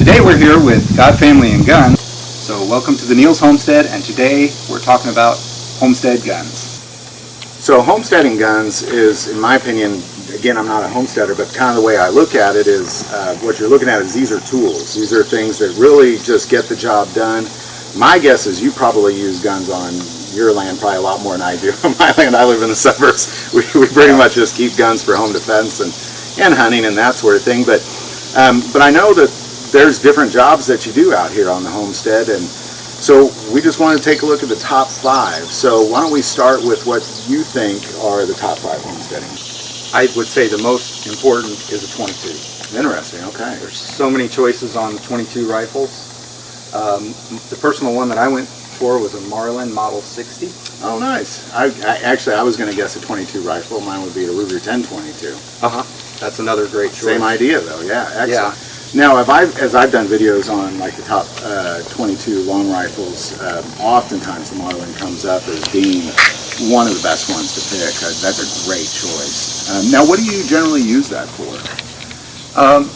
Today we're here with God, Family, and Guns. So welcome to the Neil's Homestead, and today we're talking about Homestead Guns. So homesteading guns is, in my opinion, again, I'm not a homesteader, but kind of the way I look at it is, what you're looking at is these are tools. These are things that really just get the job done. My guess is you probably use guns on your land probably a lot more than I do. On my land, I live in the suburbs. We pretty much just keep guns for home defense and hunting and that sort of thing. But I know that there's different jobs that you do out here on the homestead, and so we just want to take a look at the top 5. So why don't we start with what you think are the top 5 homesteading? I would say the most important is a 22. Interesting, okay. There's so many choices on 22 rifles. The personal one that I went for was a Marlin Model 60. Oh, nice. I was going to guess a 22 rifle. Mine would be a Ruger 1022. That's another great choice. Same idea, though. Yeah, excellent. Yeah. Now, as I've done videos on like the top 22 long rifles, oftentimes the Marlin comes up as being one of the best ones to pick. That's a great choice. Now, what do you generally use that for?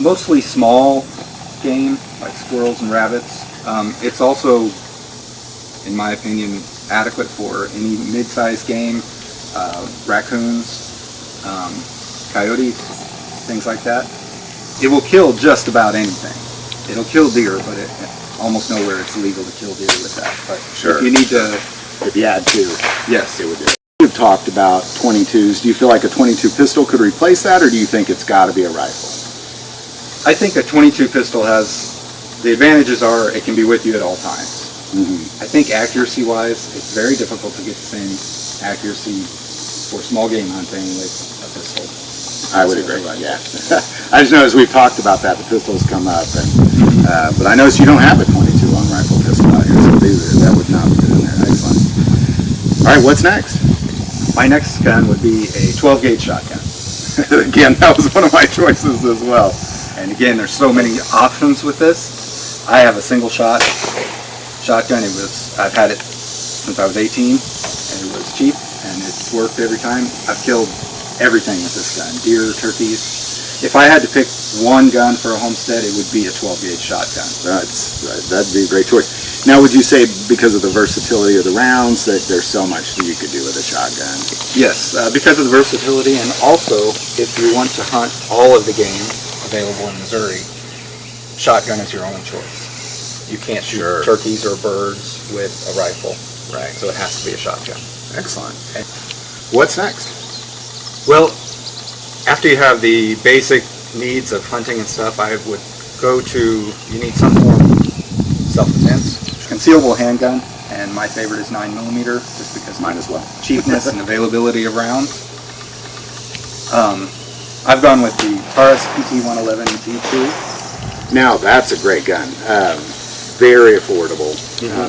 Mostly small game, like squirrels and rabbits. It's also, in my opinion, adequate for any mid-sized game, raccoons, coyotes, things like that. It will kill just about anything. It'll kill deer, but almost nowhere it's legal to kill deer with that. But sure. If you need to, if you had to, yes, it would do it. We've talked about 22s. Do you feel like a 22 pistol could replace that, or do you think it's got to be a rifle? I think a 22 pistol has, the advantages are it can be with you at all times. I think accuracy-wise, it's very difficult to get the same accuracy for small game hunting with a pistol. I would agree. Yeah. I just noticed we've talked about that. The pistols come up, but I noticed you don't have a 22 long rifle pistol out here, so that would not fit in there. Excellent. All right, what's next? My next gun would be a 12-gauge shotgun. Again, that was one of my choices as well. And again, there's so many options with this. I have a single shot shotgun. I've had it since I was 18, and it was cheap, and it's worked every time. I've killed everything with this gun, deer, turkeys. If I had to pick one gun for a homestead, it would be a 12-gauge shotgun. That'd be a great choice. Now, would you say because of the versatility of the rounds that there's so much that you could do with a shotgun? Yes, because of the versatility, and also if you want to hunt all of the game available in Missouri, shotgun is your only choice. You can't shoot turkeys or birds with a rifle, right? So it has to be a shotgun. Excellent. What's next? Well, after you have the basic needs of hunting and stuff, I would go to, you need some form of self-defense. Concealable handgun, and my favorite is 9mm, just because mine as well. Cheapness and availability of round. I've gone with the Taurus PT-111 G2. Now, that's a great gun. Very affordable.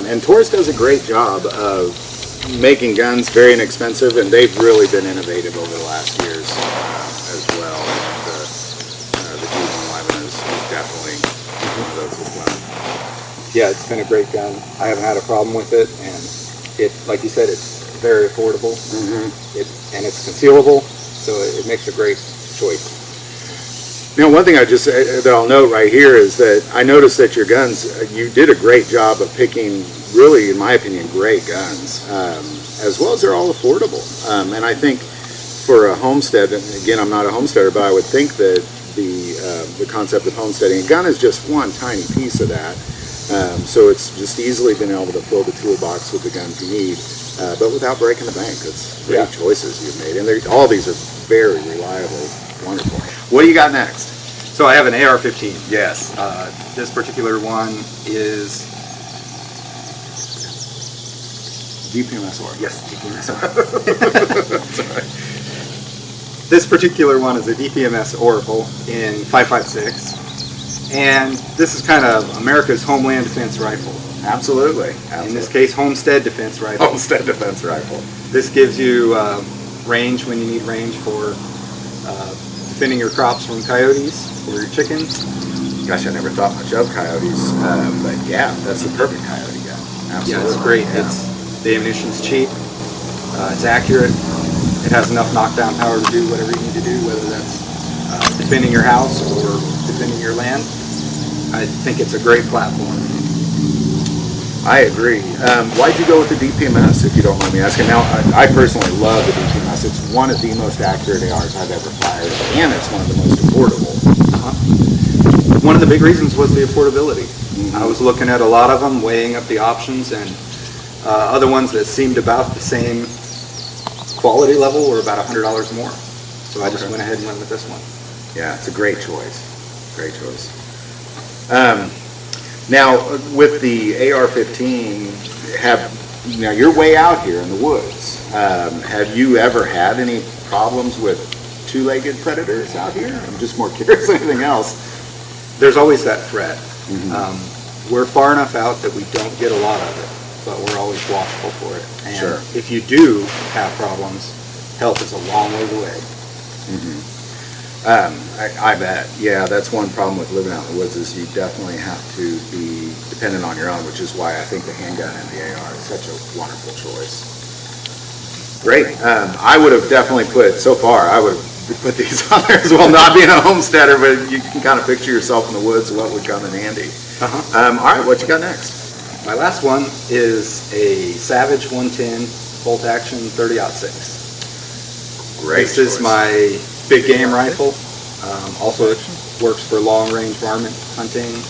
And Taurus does a great job of making guns very inexpensive, and they've really been innovative over the last years as well. And the G111 is definitely one of those as well. Yeah, it's been a great gun. I haven't had a problem with it, and it, like you said, it's very affordable. And it's concealable, so it makes a great choice. Now, one thing that I'll note right here is that I noticed that your guns, you did a great job of picking, really, in my opinion, great guns, as well as they're all affordable. And I think for a homestead, and again, I'm not a homesteader, but I would think that the concept of homesteading a gun is just one tiny piece of that. So it's just easily been able to fill the toolbox with the guns you need, but without breaking the bank. It's great choices you've made, and all these are very reliable, wonderful. What do you got next? So I have an AR-15. Yes. This particular one is DPMS Oracle. Yes, DPMS Oracle. Sorry. This particular one is a DPMS Oracle in 5.56, and this is kind of America's homeland defense rifle. Absolutely. In this case, homestead defense rifle. Homestead defense rifle. This gives you range when you need range for defending your crops from coyotes or your chickens. Gosh, I never thought much of coyotes, but yeah, that's the perfect coyote gun. Absolutely. Yeah, it's great. Yeah. The ammunition's cheap. It's accurate. It has enough knockdown power to do whatever you need to do, whether that's defending your house or defending your land. I think it's a great platform. I agree. Why'd you go with the DPMS, if you don't mind me asking? Now, I personally love the DPMS. It's one of the most accurate ARs I've ever fired, and it's one of the most affordable. One of the big reasons was the affordability. I was looking at a lot of them, weighing up the options, and other ones that seemed about the same quality level were about $100 more. So I just went ahead and went with this one. Yeah, it's a great choice. Great choice. Now, with the AR-15, now you're way out here in the woods. Have you ever had any problems with two-legged predators out here? I'm just more curious than anything else. There's always that threat. We're far enough out that we don't get a lot of it, but we're always watchful for it. And Sure. if you do have problems, help is a long way away. I bet. Yeah, that's one problem with living out in the woods is you definitely have to be dependent on your own, which is why I think the handgun and the AR is such a wonderful choice. Great. I would have definitely I would have put these on there as well, not being a homesteader, but you can kind of picture yourself in the woods, what would come in handy. All right, what you got next? My last one is a Savage 110 bolt action 30-06. Great This is choice. my big game rifle. Also, it works for long-range varmint hunting.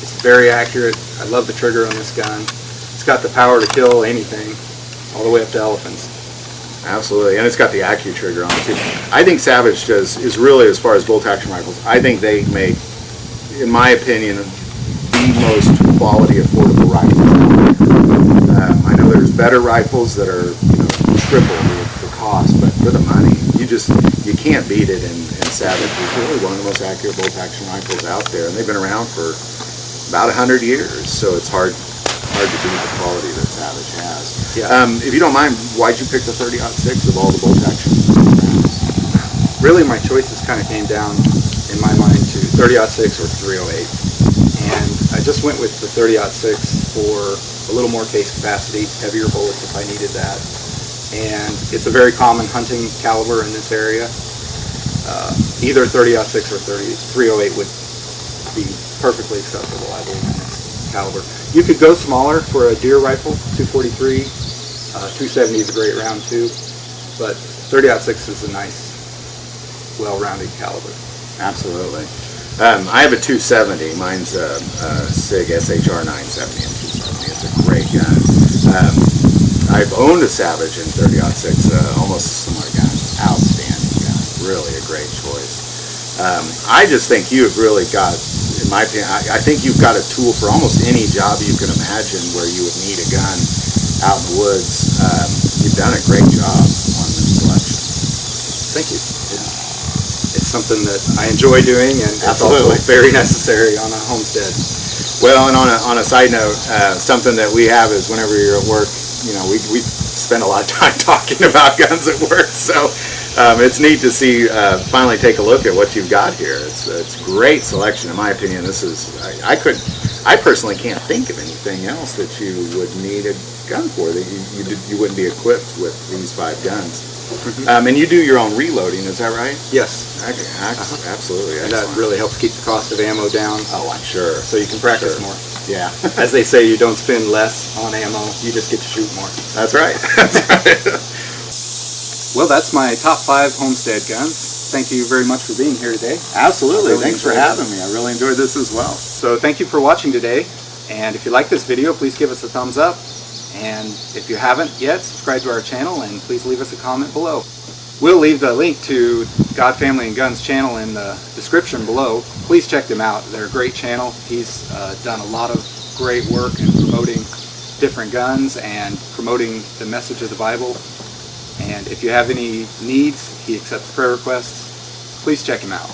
It's very accurate. I love the trigger on this gun. It's got the power to kill anything, all the way up to elephants. Absolutely, and it's got the Accu trigger on it too. I think Savage is really, as far as bolt action rifles, I think they make, in my opinion, the most quality affordable rifle. I know there's better rifles that are triple the cost, but for the money, you can't beat it. And Savage is really one of the most accurate bolt action rifles out there, and they've been around for about 100 years, so it's hard to beat the quality that Savage has. Yeah. If you don't mind, why'd you pick the 30-06 of all the bolt action rounds? Really, my choices kind of came down, in my mind, to 30-06 or 308. And I just went with the 30-06 for a little more case capacity, heavier bullets if I needed that. And it's a very common hunting caliber in this area. Either 30-06 or 308 would be perfectly acceptable, I believe, in this caliber. You could go smaller for a deer rifle, 243. 270 is a great round too, but 30-06 is a nice, well-rounded caliber. Absolutely. I have a 270. Mine's a SIG SHR 970 and 270. It's a great gun. I've owned a Savage in 30-06, almost a similar gun. Outstanding gun. Really a great choice. I just think you have really got, in my opinion, I think you've got a tool for almost any job you can imagine where you would need a gun out in the woods. You've done a great job on this selection. Thank you. It's something that I enjoy doing, and it's also Absolutely. very necessary on a homestead. Well, and on a side note, something that we have is whenever you're at work, we spend a lot of time talking about guns at work. So it's neat to see finally take a look at what you've got here. It's great selection, in my opinion. This is I personally can't think of anything else that you would need a gun for that you wouldn't be equipped with these 5 guns. And you do your own reloading, is that right? Yes. Absolutely. And that Excellent. really helps keep the cost of ammo down, Oh, I'm sure. so you can practice Sure. more. Yeah. As they say, you don't spend less on ammo, you just get to shoot more. That's right. That's right. Well, that's my top 5 homestead guns. Thank you very much for being here today. Absolutely. I really Thanks for enjoyed having me. I really enjoyed this as well. So thank you for watching today, and if you like this video, please give us a thumbs up, and if you haven't yet, subscribe to our channel, and please leave us a comment below. We'll leave the link to God, Family, and Guns channel in the description below. Please check them out. They're a great channel. He's done a lot of great work in promoting different guns and promoting the message of the Bible. And if you have any needs, he accepts prayer requests. Please check him out.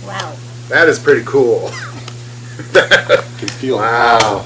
Wow. That is pretty cool. Can feel Wow.